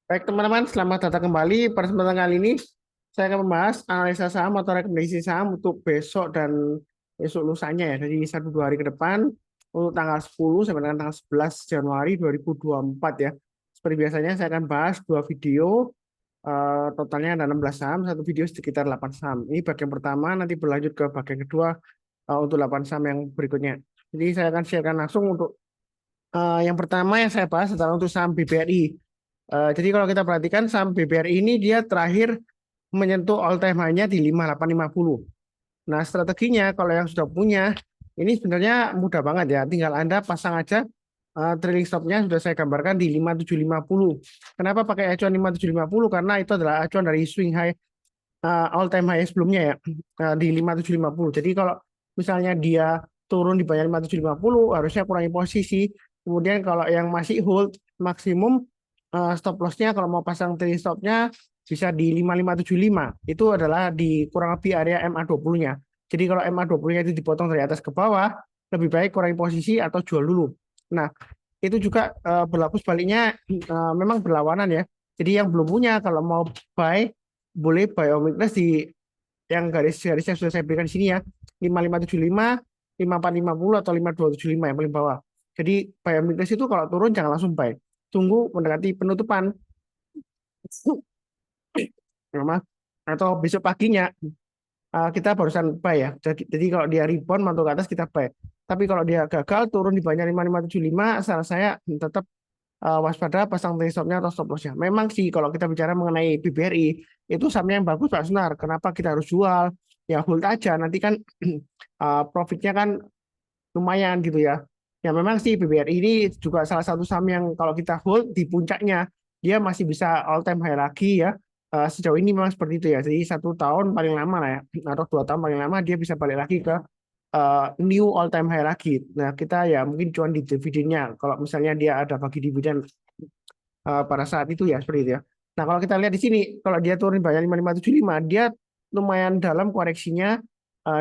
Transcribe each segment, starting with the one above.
Baik teman-teman, selamat datang kembali. Pada kesempatan kali ini, saya akan membahas analisa saham atau rekomendasi saham untuk besok dan besok lusanya ya. Jadi 1-2 hari ke depan, untuk tanggal 10 sampai dengan tanggal 11 Januari 2024 ya. Seperti biasanya saya akan bahas 2 video, totalnya ada 16 saham, satu video sekitar 8 saham. Ini bagian pertama, nanti berlanjut ke bagian kedua untuk 8 saham yang berikutnya. Jadi saya akan sharekan langsung untuk yang pertama yang saya bahas adalah untuk saham BBRI. Jadi kalau kita perhatikan saham BBRI ini dia terakhir menyentuh all time high-nya di 5850. Nah, strateginya kalau yang sudah punya ini sebenarnya mudah banget ya. Tinggal Anda pasang aja trailing stop-nya sudah saya gambarkan di 5750. Kenapa pakai acuan 5750? Karena itu adalah acuan dari swing high all time high sebelumnya ya di 5750. Jadi kalau misalnya dia turun di bawah 5750 harusnya kurangi posisi. Kemudian kalau yang masih hold maksimum stop loss-nya kalau mau pasang trailing stop-nya bisa di 5575. Itu adalah di kurang lebih area MA20-nya. Jadi kalau MA20-nya itu dipotong dari atas ke bawah, lebih baik kurangi posisi atau jual dulu. Nah, itu juga berlaku sebaliknya, memang berlawanan ya. Jadi yang belum punya kalau mau buy boleh buy on weakness di yang garis-garisnya sudah saya berikan di sini ya, 5575, 5450 atau 5275 yang paling bawah. Jadi buy on weakness itu kalau turun jangan langsung buy, tunggu mendekati penutupan atau besok paginya kita barusan buy ya. Jadi kalau dia rebound mantul ke atas kita buy. Tapi kalau dia gagal turun di bawahnya 5575, saran saya tetap waspada pasang trade stop-nya atau stop loss-nya. Memang sih kalau kita bicara mengenai BBRI itu sahamnya yang bagus Pak Sunar. Kenapa kita harus jual? Ya hold aja. Nanti kan profitnya kan lumayan gitu ya. Ya memang sih BBRI ini juga salah satu saham yang kalau kita hold di puncaknya dia masih bisa all time high lagi ya. Sejauh ini memang seperti itu ya. Jadi 1 tahun paling lama lah ya, atau 2 tahun paling lama dia bisa balik lagi ke new all time high lagi. Nah kita ya mungkin cuan di dividennya. Kalau misalnya dia ada bagi dividen pada saat itu ya seperti itu ya. Nah kalau kita lihat di sini, kalau dia turun banyak 5575, dia lumayan dalam koreksinya.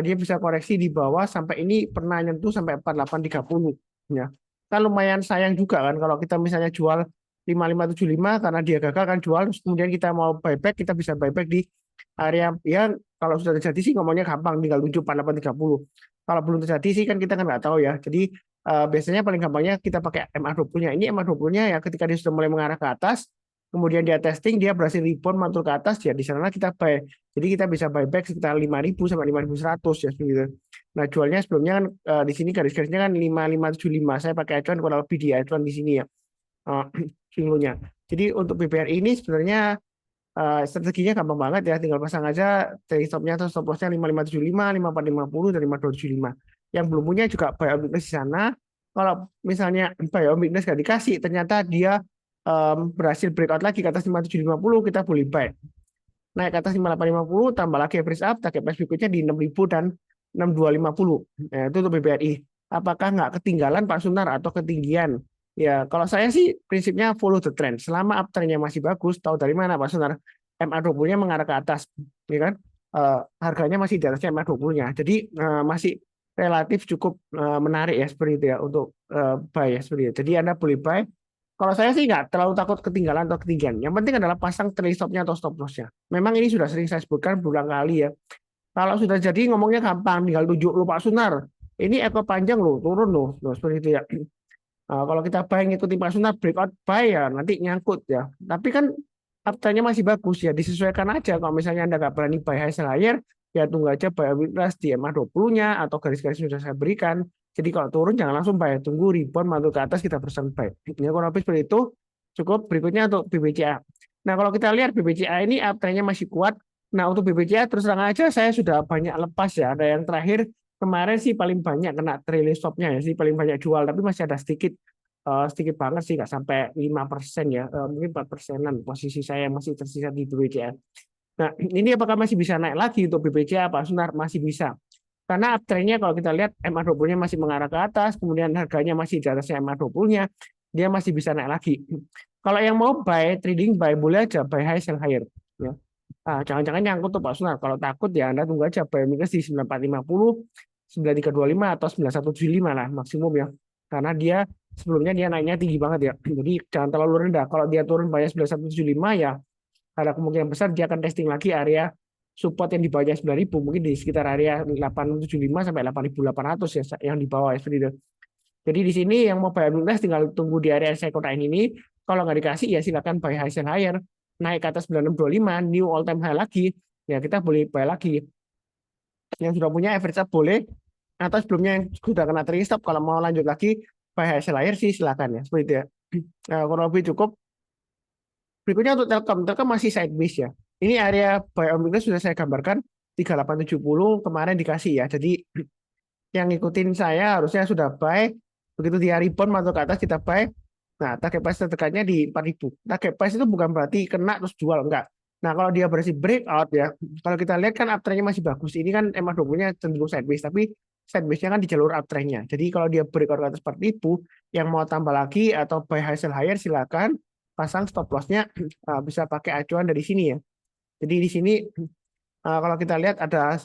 Dia bisa koreksi di bawah sampai ini pernah nyentuh sampai 4830 ya. Kan lumayan sayang juga kan kalau kita misalnya jual 5575 karena dia gagal kan jual, terus kemudian kita mau buyback, kita bisa buyback di area ya. Kalau sudah terjadi sih ngomongnya gampang, tinggal tunjuk 4830. Kalau belum terjadi sih kan kita kan nggak tahu ya. Jadi biasanya paling gampangnya kita pakai MA20-nya. Ini MA20-nya ya ketika dia sudah mulai mengarah ke atas, kemudian dia testing, dia berhasil rebound mantul ke atas, ya di sana kita buy. Jadi kita bisa buyback sekitar 5.000 sampai 5.100 ya seperti. Nah jualnya sebelumnya kan di sini garis-garisnya kan 5575. Saya pakai acuan kurang lebih di acuan di sini ya. Uh, Jadi untuk BBRI ini sebenarnya strateginya gampang banget ya, tinggal pasang aja trailing stop-nya atau stop loss-nya 5575, 5450 dan 5275. Yang belum punya juga buy on weakness di sana. Kalau misalnya buy on weakness gak dikasih, ternyata dia berhasil breakout lagi ke atas 5750, kita boleh buy. Naik ke atas 5850, tambah lagi average up, target price berikutnya di 6000 dan 6250. Nah, itu untuk BBRI. Apakah nggak ketinggalan Pak Sunar atau ketinggian? Ya, kalau saya sih prinsipnya follow the trend. Selama uptrendnya masih bagus, tahu dari mana Pak Sunar? MA20-nya mengarah ke atas, ya kan? Harganya masih di atasnya MA20-nya. Jadi masih relatif cukup menarik ya seperti itu ya untuk buy ya seperti itu. Jadi Anda boleh buy. Kalau saya sih nggak terlalu takut ketinggalan atau ketinggian. Yang penting adalah pasang trailing stop-nya atau stop loss-nya. Memang ini sudah sering saya sebutkan berulang kali ya. Kalau sudah jadi ngomongnya gampang, tinggal tunjuk lu Pak Sunar. Ini ekor panjang loh, turun loh, seperti itu ya. Kalau kita buy ngikutin Pak Sunar breakout buy ya nanti nyangkut ya. Tapi kan uptrendnya masih bagus ya, disesuaikan aja. Kalau misalnya Anda nggak berani buy high sell higher, ya tunggu aja buy weakness di MA20-nya atau garis-garis sudah saya berikan. Jadi kalau turun jangan langsung buy, tunggu rebound mantul ke atas kita berusaha buy. Ya kurang lebih seperti itu. Cukup berikutnya untuk BBCA. Nah kalau kita lihat BBCA ini uptrendnya masih kuat. Nah untuk BBCA terus terang aja saya sudah banyak lepas ya. Ada yang terakhir kemarin sih paling banyak kena trailing stop-nya ya sih, paling banyak jual, tapi masih ada sedikit sedikit banget sih, nggak sampai 5% ya, mungkin 4%-an posisi saya masih tersisa di BBCA. Nah ini apakah masih bisa naik lagi untuk BBCA Pak Sunar? Masih bisa. Karena uptrendnya kalau kita lihat MA20-nya masih mengarah ke atas, kemudian harganya masih di atasnya MA20-nya, dia masih bisa naik lagi. Kalau yang mau buy, trading buy, boleh aja buy high sell higher. Ya. Jangan-jangan nyangkut tuh Pak Sunar. Kalau takut ya Anda tunggu aja buy minus di 9450, 9325 atau 9175 lah maksimum ya. Karena dia sebelumnya dia naiknya tinggi banget ya. Jadi jangan terlalu rendah. Kalau dia turun bawahnya 9175 ya ada kemungkinan besar dia akan testing lagi area support yang di bawahnya 9.000, mungkin di sekitar area 875 sampai 8.800 ya yang di bawah ya, seperti itu. Jadi di sini yang mau buy ambil tinggal tunggu di area second line ini. Kalau nggak dikasih ya silakan buy high sell higher, naik ke atas 9625 new all time high lagi ya kita boleh buy lagi. Yang sudah punya average up boleh, atau sebelumnya yang sudah kena trailing stop kalau mau lanjut lagi buy high sell higher sih silakan ya, seperti itu ya. Nah, kurang lebih cukup. Berikutnya untuk Telkom, Telkom masih sideways ya. Ini area buy on weakness sudah saya gambarkan 3870 kemarin dikasih ya. Jadi yang ngikutin saya harusnya sudah buy. Begitu dia rebound masuk ke atas kita buy. Nah, target price terdekatnya di 4.000. Target price itu bukan berarti kena terus jual, enggak. Nah, kalau dia berhasil breakout ya, kalau kita lihat kan uptrendnya masih bagus. Ini kan MA20-nya cenderung sideways, tapi sideways-nya kan di jalur uptrendnya. Jadi kalau dia breakout ke atas 4.000, yang mau tambah lagi atau buy high sell higher silakan pasang stop loss-nya bisa pakai acuan dari sini ya. Jadi di sini kalau kita lihat ada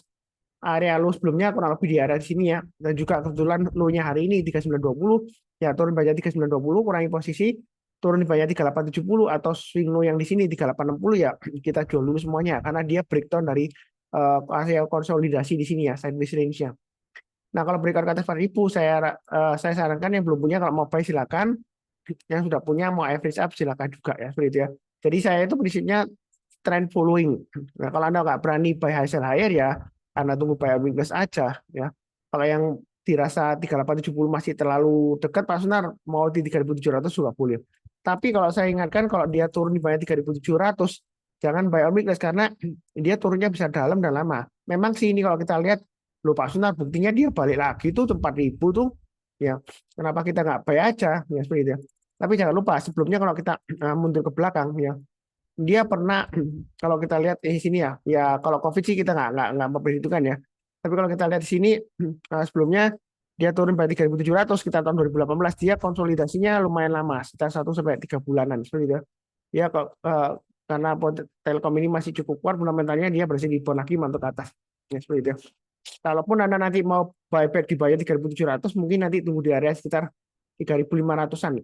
area low sebelumnya kurang lebih di area di sini ya. Dan juga kebetulan low-nya hari ini 3920 ya turun banyak 3920 kurangi posisi turun di banyak 3870 atau swing low yang di sini 3860 ya kita jual dulu semuanya karena dia breakdown dari area konsolidasi di sini ya sideways range-nya. Nah, kalau breakout ke atas 4.000 saya sarankan yang belum punya kalau mau buy silakan, yang sudah punya mau average up silakan juga ya seperti itu ya. Jadi saya itu prinsipnya trend following. Nah, kalau Anda nggak berani buy high sell higher ya Anda tunggu buy weakness aja ya. Kalau yang dirasa 3870 masih terlalu dekat Pak Sunar mau di 3700 juga boleh. Tapi kalau saya ingatkan kalau dia turun di bawah 3700 jangan buy on weakness karena dia turunnya bisa dalam dan lama. Memang sih ini kalau kita lihat loh Pak Sunar buktinya dia balik lagi tuh 4.000 tuh ya. Kenapa kita nggak buy aja ya seperti itu ya. Tapi jangan lupa sebelumnya kalau kita mundur ke belakang ya dia pernah kalau kita lihat di sini ya ya kalau COVID sih kita nggak memperhitungkan ya tapi kalau kita lihat di sini sebelumnya dia turun pada 3.700 kita tahun 2018 dia konsolidasinya lumayan lama sekitar 1 sampai 3 bulanan seperti itu ya kok karena Telkom ini masih cukup kuat fundamentalnya dia berhasil rebound lagi mantuk ke atas ya seperti itu. Kalaupun Anda nanti mau buyback di bawah 3.700 mungkin nanti tunggu di area sekitar 3.500-an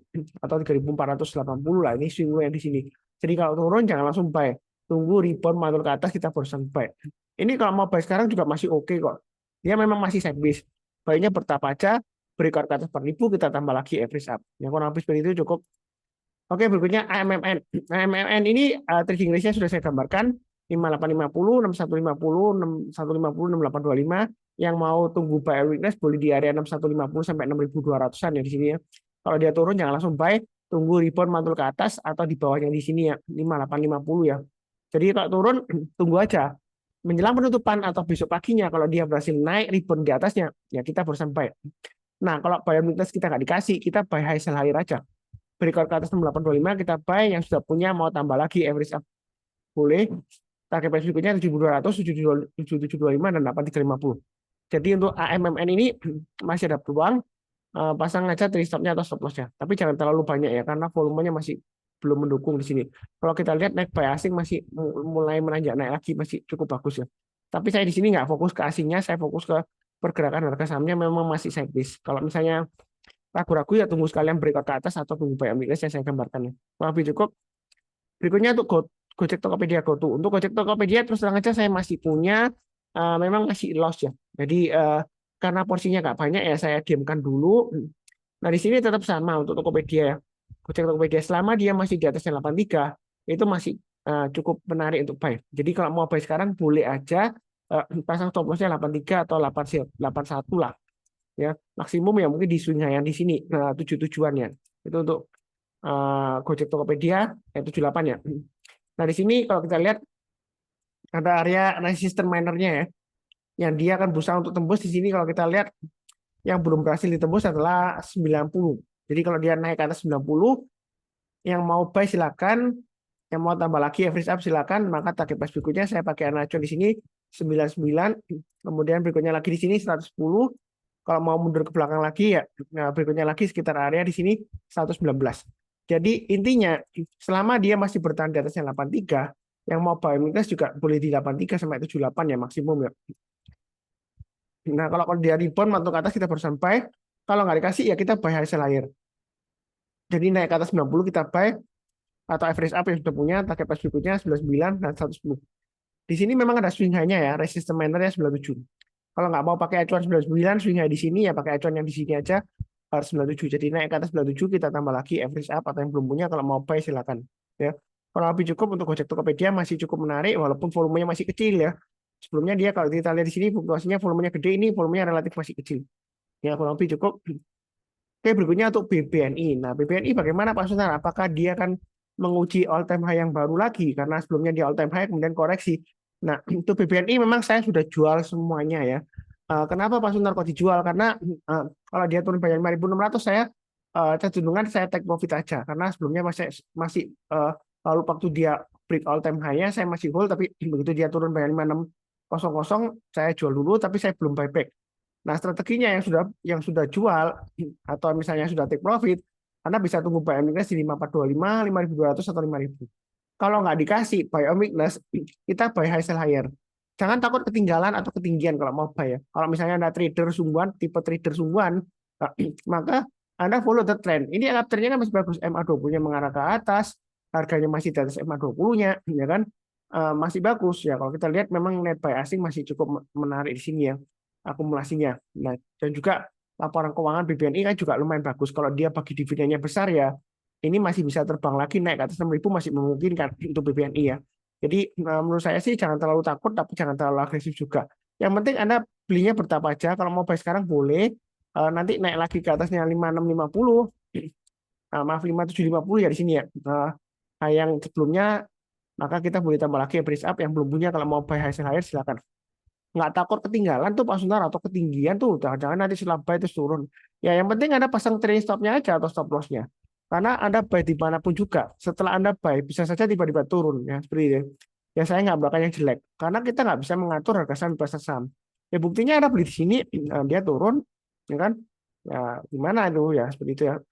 atau 3.480 lah ini swing yang di sini. Jadi kalau turun jangan langsung buy. Tunggu rebound mantul ke atas kita barusan buy. Ini kalau mau buy sekarang juga masih oke kok. Dia memang masih sideways. Buy-nya bertahap aja, breakout ke atas 4.000 kita tambah lagi average up. Yang kurang lebih seperti itu cukup. Oke, berikutnya AMMN. AMMN ini trading range-nya sudah saya gambarkan 5850, 6150, 6150, 6825. Yang mau tunggu buy weakness boleh di area 6150 sampai 6200-an ya di sini ya. Kalau dia turun jangan langsung buy, tunggu rebound mantul ke atas atau di bawahnya di sini ya 5850 ya. Jadi kalau turun tunggu aja. Menjelang penutupan atau besok paginya kalau dia berhasil naik rebound di atasnya ya kita berusaha buy. Nah, kalau buy weakness kita nggak dikasih, kita buy high sell higher aja. Breakout ke atas 6825 kita buy, yang sudah punya mau tambah lagi average up boleh. Target price berikutnya 7.200, 7.725 dan 8.350. Jadi untuk AMMN ini masih ada peluang pasang aja trade stop-nya atau stop loss-nya. Tapi jangan terlalu banyak ya karena volumenya masih belum mendukung di sini. Kalau kita lihat naik buy asing masih mulai menanjak naik lagi masih cukup bagus ya. Tapi saya di sini nggak fokus ke asingnya, saya fokus ke pergerakan harga sahamnya memang masih sideways. Kalau misalnya ragu-ragu ya tunggu sekalian breakout ke atas atau tunggu buy weakness yang saya gambarkan ya. Lebih cukup. Berikutnya untuk Gojek Tokopedia GoTo. Untuk Gojek Tokopedia terus terang aja saya masih punya memang masih loss ya. Jadi karena porsinya nggak banyak ya saya diamkan dulu. Nah di sini tetap sama untuk Tokopedia ya. Gojek Tokopedia selama dia masih di atasnya 83 itu masih cukup menarik untuk buy. Jadi kalau mau buy sekarang boleh aja pasang stop lossnya 83 atau 81 lah. Ya, maksimum ya mungkin di swing yang di sini. Nah, tujuannya. Itu untuk Gojek Tokopedia 78 ya. Nah, di sini kalau kita lihat ada area resistance minernya ya. Yang dia akan berusaha untuk tembus di sini kalau kita lihat yang belum berhasil ditembus adalah 90. Jadi kalau dia naik ke atas 90, yang mau buy silakan, yang mau tambah lagi average up silakan, maka target price berikutnya saya pakai Anaconda di sini 99, kemudian berikutnya lagi di sini 110. Kalau mau mundur ke belakang lagi ya, nah berikutnya lagi sekitar area di sini 119. Jadi intinya selama dia masih bertahan di atasnya 83, yang mau buy weakness juga boleh di 83 sampai 78 ya maksimum ya. Nah, kalau dia rebound mantul ke atas kita baru sampai. Kalau nggak dikasih ya kita buy high sell higher. Jadi naik ke atas 90 kita buy atau average up yang sudah punya target price berikutnya 99 dan 110. Di sini memang ada swing high-nya ya, resistance mainnya 97. Kalau nggak mau pakai acuan 99, swing high di sini ya pakai acuan yang di sini aja harus 97. Jadi naik ke atas 97 kita tambah lagi average up atau yang belum punya kalau mau buy silakan ya. Kalau lebih cukup untuk Gojek Tokopedia masih cukup menarik walaupun volumenya masih kecil ya. Sebelumnya dia kalau kita lihat di sini fluktuasinya volumenya gede, ini volumenya relatif masih kecil. Ya kalau lebih cukup. Oke, berikutnya untuk BBNI. Nah, BBNI bagaimana Pak Sunar? Apakah dia akan menguji all time high yang baru lagi? Karena sebelumnya dia all time high kemudian koreksi. Nah, untuk BBNI memang saya sudah jual semuanya ya. Kenapa Pak Sunar kok dijual? Karena kalau dia turun bayar 5.600 saya cenderungan saya take profit aja. Karena sebelumnya masih masih lalu waktu dia break all time high-nya saya masih hold, tapi begitu dia turun bayar 5600 saya jual dulu tapi saya belum buyback. Nah, strateginya yang sudah jual atau misalnya sudah take profit, Anda bisa tunggu buy on weakness di 5425, 5200 atau 5000. Kalau nggak dikasih buy on weakness, kita buy high sell higher. Jangan takut ketinggalan atau ketinggian kalau mau buy ya. Kalau misalnya Anda trader sungguhan, tipe trader sungguhan, maka Anda follow the trend. Ini uptrendnya kan masih bagus, MA20-nya mengarah ke atas, harganya masih di atas MA20-nya, ya kan? Masih bagus ya. Kalau kita lihat memang net buy asing masih cukup menarik di sini ya akumulasinya. Nah, dan juga laporan keuangan BBNI kan juga lumayan bagus. Kalau dia bagi dividennya besar ya, ini masih bisa terbang lagi naik ke atas 6.000 masih memungkinkan untuk BBNI ya. Jadi menurut saya sih jangan terlalu takut tapi jangan terlalu agresif juga. Yang penting Anda belinya bertahap aja. Kalau mau buy sekarang boleh. Nanti naik lagi ke atasnya 5650. Maaf 5750 ya di sini ya. Yang sebelumnya maka kita boleh tambah lagi average up yang belum punya kalau mau buy hasil higher silakan. Nggak takut ketinggalan tuh Pak Sunar atau ketinggian tuh jangan nanti setelah buy terus turun ya, yang penting Anda pasang trailing stopnya aja atau stop lossnya karena Anda buy dimanapun juga setelah Anda buy bisa saja tiba-tiba turun ya seperti itu ya. Saya nggak bakal yang jelek karena kita nggak bisa mengatur harga saham pasar saham ya. Buktinya Anda beli di sini dia turun ya kan ya, gimana itu ya seperti itu ya.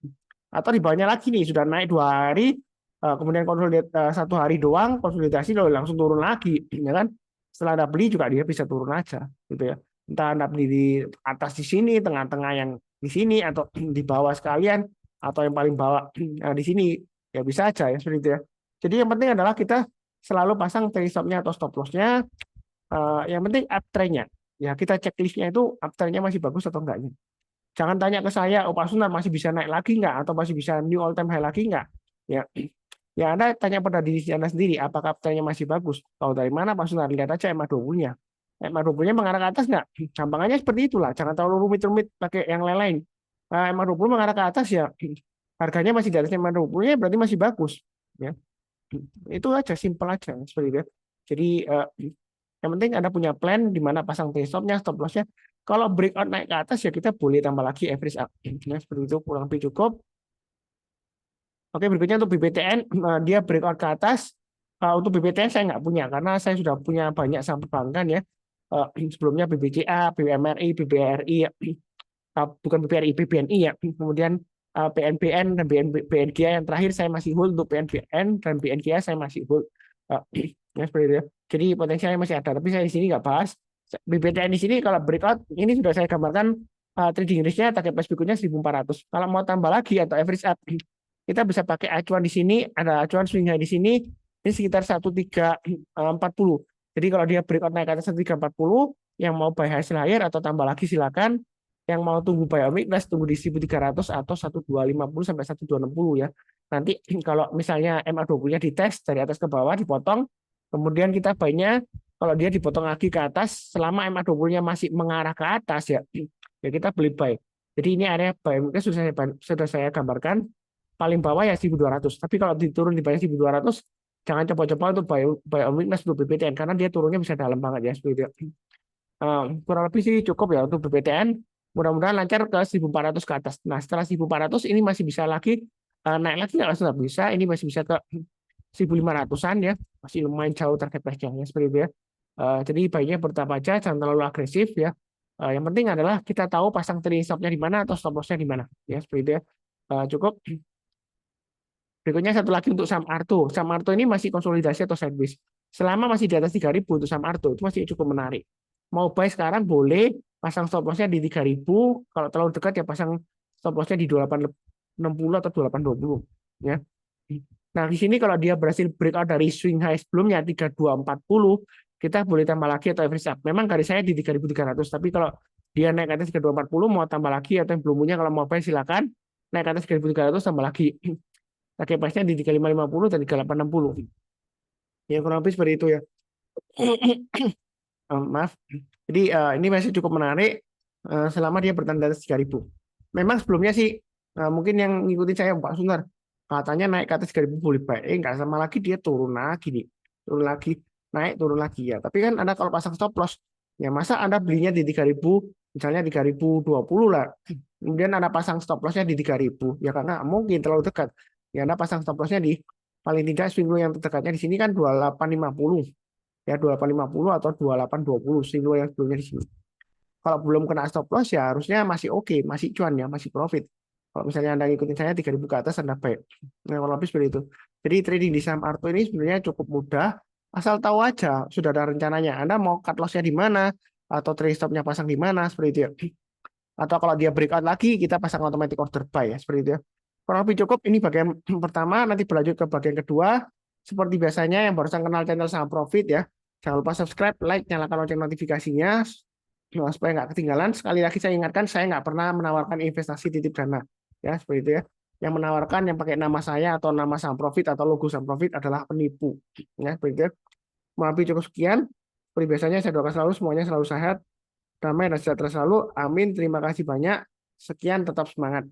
Atau di bawahnya lagi nih sudah naik 2 hari kemudian konsolidasi 1 hari doang konsolidasi lalu langsung turun lagi ya kan. Setelah Anda beli juga dia bisa turun aja gitu ya. Entah Anda beli di atas di sini, tengah-tengah yang di sini atau di bawah sekalian atau yang paling bawah di sini ya bisa aja ya seperti itu ya. Jadi yang penting adalah kita selalu pasang trailing stop-nya atau stop loss-nya. Yang penting uptrend-nya. Ya kita checklist-nya itu uptrend-nya masih bagus atau enggaknya. Jangan tanya ke saya, oh Pak Sunar masih bisa naik lagi enggak atau masih bisa new all time high lagi enggak? Ya, ya Anda tanya pada diri Anda sendiri, apakah uptrend-nya masih bagus? Tahu dari mana Pak Sunar? Lihat aja MA20-nya. MA20-nya mengarah ke atas nggak? Gampangannya seperti itulah. Jangan terlalu rumit-rumit pakai yang lain-lain. MA20 mengarah ke atas ya, harganya masih di atas MA20-nya berarti masih bagus. Ya, itu aja, simple aja seperti itu. Jadi yang penting Anda punya plan di mana pasang stop-nya, stop loss-nya. Kalau breakout naik ke atas ya kita boleh tambah lagi average up. Ya, seperti itu kurang lebih cukup. Oke, berikutnya untuk BBTN, dia breakout ke atas. Untuk BBTN saya nggak punya, karena saya sudah punya banyak saham perbankan ya. Sebelumnya BBCA, BMRI, BBRI, ya. Bukan BBRI, BBNI ya. Kemudian PNBN dan BNGA yang terakhir saya masih hold untuk PNBN dan BNGA saya masih hold. Ya, seperti itu ya. Jadi potensialnya masih ada, tapi saya di sini nggak bahas. BBTN di sini kalau breakout, ini sudah saya gambarkan trading range-nya, target price berikutnya 1.400. Kalau mau tambah lagi atau average up, kita bisa pakai acuan di sini, ada acuan swing high di sini, ini sekitar 1340. Jadi kalau dia breakout naik ke atas 1340, yang mau buy hasil higher atau tambah lagi silakan. Yang mau tunggu buy on weakness tunggu di 1300 atau 1250 sampai 1260 ya. Nanti kalau misalnya MA20-nya dites dari atas ke bawah dipotong, kemudian kita buy-nya kalau dia dipotong lagi ke atas selama MA20-nya masih mengarah ke atas ya kita beli buy. Jadi ini area buy on weakness sudah saya gambarkan. Paling bawah ya 1.200. Tapi kalau diturun di bawah 1.200, jangan coba-coba untuk buy on weakness untuk BBTN karena dia turunnya bisa dalam banget ya seperti itu. Kurang lebih sih cukup ya untuk BBTN. Mudah-mudahan lancar ke 1.400 ke atas. Nah, setelah 1.400 ini masih bisa lagi naik lagi nggak langsung bisa. Ini masih bisa ke 1.500-an ya. Masih lumayan jauh target price-nya ya, seperti itu ya. Jadi baiknya bertahap aja, jangan terlalu agresif ya. Yang penting adalah kita tahu pasang trailing stop-nya di mana atau stop loss-nya di mana ya, seperti itu ya. Cukup. Berikutnya satu lagi untuk saham Arto. Saham Arto ini masih konsolidasi atau sideways. Selama masih di atas 3.000 untuk saham Arto itu masih cukup menarik. Mau buy sekarang boleh, pasang stop loss-nya di 3.000. Kalau terlalu dekat ya pasang stop loss-nya di 28 60 atau 2820 ya. Nah, di sini kalau dia berhasil breakout dari swing high sebelumnya 3240, kita boleh tambah lagi atau average up. Memang garis saya di 3300, tapi kalau dia naik ke atas 3240 mau tambah lagi atau yang belum punya kalau mau buy silakan naik ke atas 3300 tambah lagi. Target price-nya di 3550 dan 3860. Ya kurang lebih seperti itu ya. Maaf. Jadi ini masih cukup menarik selama dia bertanda atas 3000. Memang sebelumnya sih mungkin yang ngikutin saya Pak Sunar katanya naik ke atas 3000 boleh buy. Nggak sama lagi dia turun lagi nih. Turun lagi, naik turun lagi ya. Tapi kan Anda kalau pasang stop loss ya masa Anda belinya di 3000 misalnya 3020 lah. Kemudian Anda pasang stop lossnya di 3000 ya karena mungkin terlalu dekat. Ya Anda pasang stop lossnya di paling tidak swing low yang terdekatnya di sini kan 2850 ya 2850 atau 2820 swing low yang sebelumnya di sini. Kalau belum kena stop loss ya harusnya masih oke, masih cuan ya, masih profit. Kalau misalnya Anda ngikutin saya 3000 ke atas Anda buy. Nah, kalau lebih seperti itu. Jadi trading di saham Arto ini sebenarnya cukup mudah, asal tahu aja sudah ada rencananya. Anda mau cut loss-nya di mana atau trade stop-nya pasang di mana seperti itu ya. Atau kalau dia breakout lagi kita pasang automatic order buy ya, seperti itu ya. Kurang lebih cukup ini bagian pertama, nanti berlanjut ke bagian kedua. Seperti biasanya yang barusan kenal channel saham profit ya. Jangan lupa subscribe, like, nyalakan lonceng notifikasinya supaya nggak ketinggalan. Sekali lagi saya ingatkan, saya nggak pernah menawarkan investasi titip dana, ya seperti itu ya. Yang menawarkan yang pakai nama saya atau nama saham profit atau logo saham profit adalah penipu, ya seperti itu. Maafin cukup sekian. Seperti biasanya saya doakan selalu semuanya selalu sehat, damai dan sejahtera selalu. Amin. Terima kasih banyak. Sekian, tetap semangat.